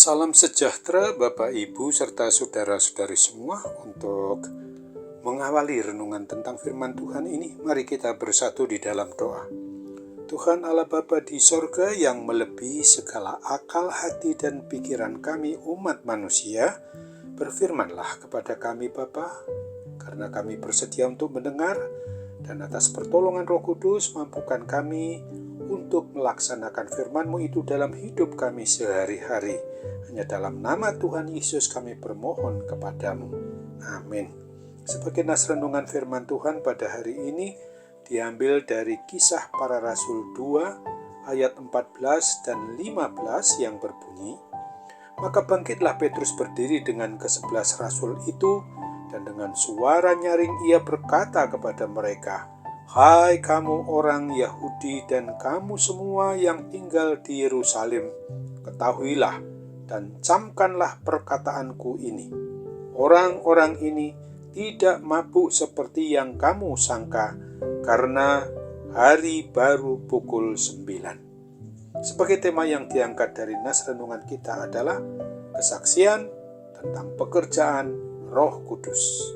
Salam sejahtera Bapak Ibu serta saudara-saudari semua. Untuk mengawali renungan tentang firman Tuhan ini, mari kita bersatu di dalam doa. Tuhan Allah Bapa di sorga yang melebihi segala akal, hati, dan pikiran kami umat manusia, berfirmanlah kepada kami Bapa, karena kami bersedia untuk mendengar, dan atas pertolongan Roh Kudus mampukan kami untuk melaksanakan firman-Mu itu dalam hidup kami sehari-hari. Hanya dalam nama Tuhan Yesus kami bermohon kepadamu. Amin. Sebagai nas renungan firman Tuhan pada hari ini diambil dari Kisah Para Rasul 2 ayat 14 dan 15 yang berbunyi, "Maka bangkitlah Petrus berdiri dengan ke-11 rasul itu, dan dengan suara nyaring ia berkata kepada mereka, 'Hai kamu orang Yahudi dan kamu semua yang tinggal di Yerusalem, ketahuilah dan camkanlah perkataanku ini. Orang-orang ini tidak mabuk seperti yang kamu sangka, karena hari baru pukul 9. Sebagai tema yang diangkat dari nas renungan kita adalah kesaksian tentang pekerjaan Roh Kudus.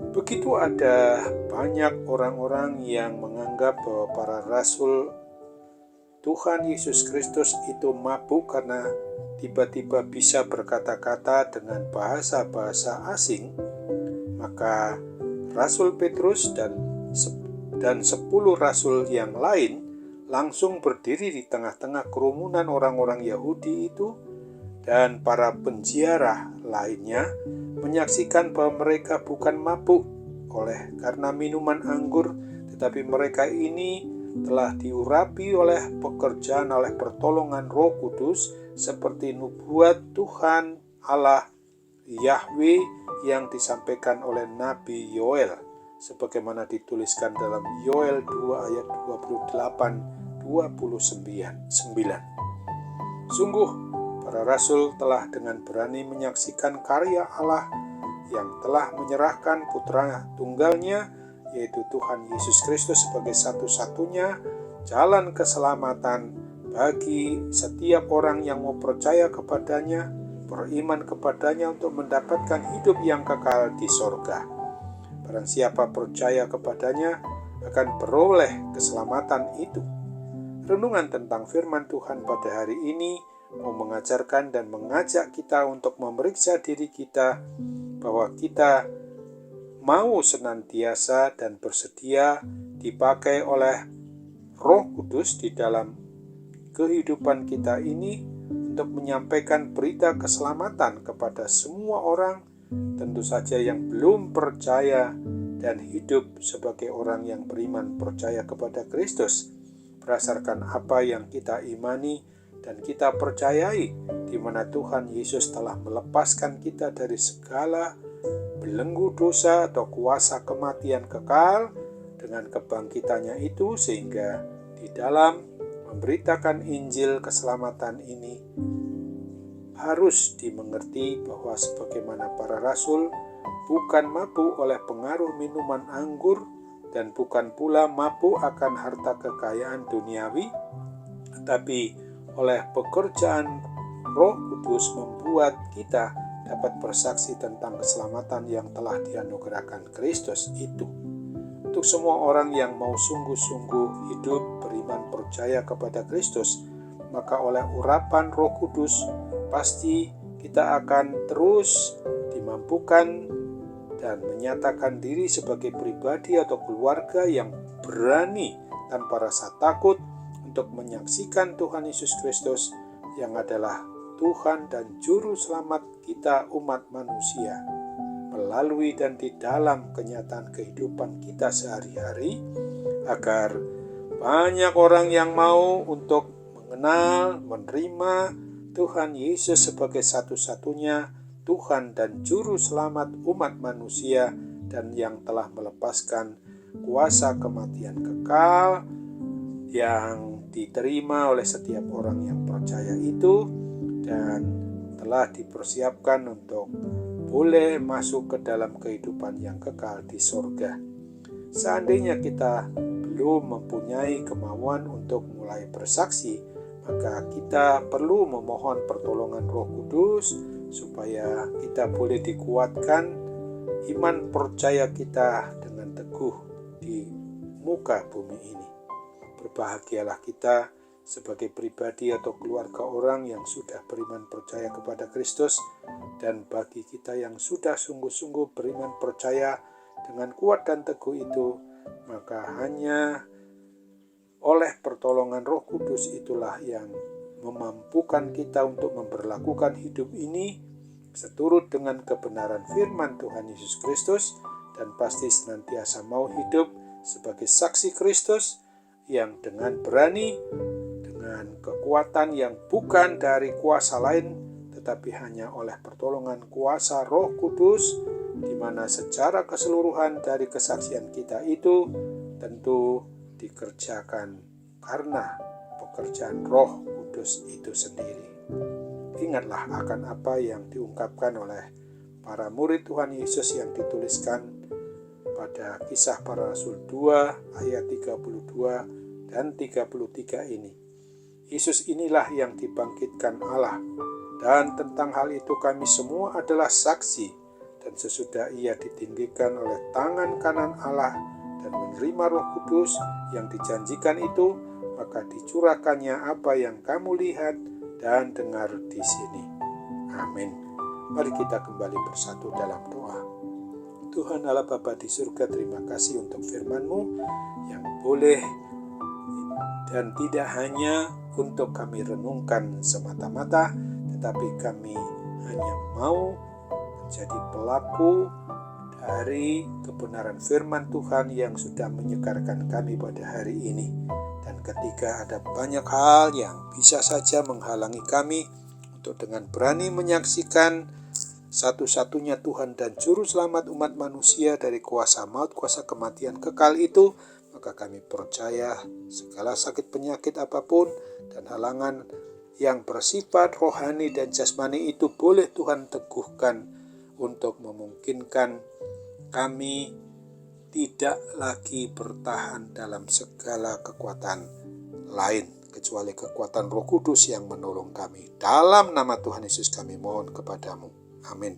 Begitu ada banyak orang-orang yang menganggap bahwa para rasul Tuhan Yesus Kristus itu mabuk karena tiba-tiba bisa berkata-kata dengan bahasa-bahasa asing, maka Rasul Petrus dan 10 rasul yang lain langsung berdiri di tengah-tengah kerumunan orang-orang Yahudi itu, dan para penziarah lainnya menyaksikan bahwa mereka bukan mabuk karena minuman anggur, tetapi mereka ini telah diurapi oleh pertolongan Roh Kudus, seperti nubuat Tuhan Allah Yahweh yang disampaikan oleh Nabi Yoel, sebagaimana dituliskan dalam Yoel 2 ayat 28-29. Sungguh, para rasul telah dengan berani menyaksikan karya Allah yang telah menyerahkan putra tunggalnya, yaitu Tuhan Yesus Kristus, sebagai satu-satunya jalan keselamatan bagi setiap orang yang mau percaya kepadanya, beriman kepadanya untuk mendapatkan hidup yang kekal di sorga. Barang siapa percaya kepadanya akan beroleh keselamatan itu. Renungan tentang firman Tuhan pada hari ini mau mengajarkan dan mengajak kita untuk memeriksa diri kita, bahwa kita mau senantiasa dan bersedia dipakai oleh Roh Kudus di dalam kehidupan kita ini untuk menyampaikan berita keselamatan kepada semua orang, tentu saja yang belum percaya dan hidup sebagai orang yang beriman percaya kepada Kristus berdasarkan apa yang kita imani dan kita percayai, di mana Tuhan Yesus telah melepaskan kita dari segala belenggu dosa atau kuasa kematian kekal dengan kebangkitannya itu, sehingga di dalam memberitakan Injil keselamatan ini harus dimengerti bahwa sebagaimana para rasul bukan mabuk oleh pengaruh minuman anggur dan bukan pula mabuk akan harta kekayaan duniawi, tetapi oleh pekerjaan Roh Kudus membuat kita dapat bersaksi tentang keselamatan yang telah dianugerahkan Kristus itu. Untuk semua orang yang mau sungguh-sungguh hidup beriman percaya kepada Kristus, maka oleh urapan Roh Kudus pasti kita akan terus dimampukan dan menyatakan diri sebagai pribadi atau keluarga yang berani tanpa rasa takut untuk menyaksikan Tuhan Yesus Kristus yang adalah Tuhan dan Juru Selamat kita umat manusia, melalui dan di dalam kenyataan kehidupan kita sehari-hari, agar banyak orang yang mau untuk mengenal, menerima Tuhan Yesus sebagai satu-satunya Tuhan dan Juru Selamat umat manusia, dan yang telah melepaskan kuasa kematian kekal yang diterima oleh setiap orang yang percaya itu, dan telah dipersiapkan untuk boleh masuk ke dalam kehidupan yang kekal di sorga. Seandainya kita belum mempunyai kemauan untuk mulai bersaksi, maka kita perlu memohon pertolongan Roh Kudus supaya kita boleh dikuatkan iman percaya kita dengan teguh di muka bumi ini. Berbahagialah kita sebagai pribadi atau keluarga orang yang sudah beriman percaya kepada Kristus, dan bagi kita yang sudah sungguh-sungguh beriman percaya dengan kuat dan teguh itu, maka hanya oleh pertolongan Roh Kudus itulah yang memampukan kita untuk memperlakukan hidup ini seturut dengan kebenaran firman Tuhan Yesus Kristus, dan pasti senantiasa mau hidup sebagai saksi Kristus yang dengan berani, dengan kekuatan yang bukan dari kuasa lain, tetapi hanya oleh pertolongan kuasa Roh Kudus, di mana secara keseluruhan dari kesaksian kita itu tentu dikerjakan karena pekerjaan Roh Kudus itu sendiri. Ingatlah akan apa yang diungkapkan oleh para murid Tuhan Yesus yang dituliskan pada Kisah Para Rasul 2 ayat 32 dan 33 ini. Yesus inilah yang dibangkitkan Allah, dan tentang hal itu kami semua adalah saksi. Dan sesudah ia ditinggikan oleh tangan kanan Allah dan menerima Roh Kudus yang dijanjikan itu, maka dicurahkannya apa yang kamu lihat dan dengar di sini. Amin. Mari kita kembali bersatu dalam doa. Tuhan Allah Bapa di surga, terima kasih untuk firman-Mu yang boleh dan tidak hanya untuk kami renungkan semata-mata, tetapi kami hanya mau menjadi pelaku dari kebenaran firman Tuhan yang sudah menyegarkan kami pada hari ini. Dan ketika ada banyak hal yang bisa saja menghalangi kami untuk dengan berani menyaksikan satu-satunya Tuhan dan Juru Selamat umat manusia dari kuasa maut, kuasa kematian kekal itu, maka kami percaya segala sakit penyakit apapun dan halangan yang bersifat rohani dan jasmani itu boleh Tuhan teguhkan untuk memungkinkan kami tidak lagi bertahan dalam segala kekuatan lain kecuali kekuatan Roh Kudus yang menolong kami. Dalam nama Tuhan Yesus kami mohon kepadamu. Amin.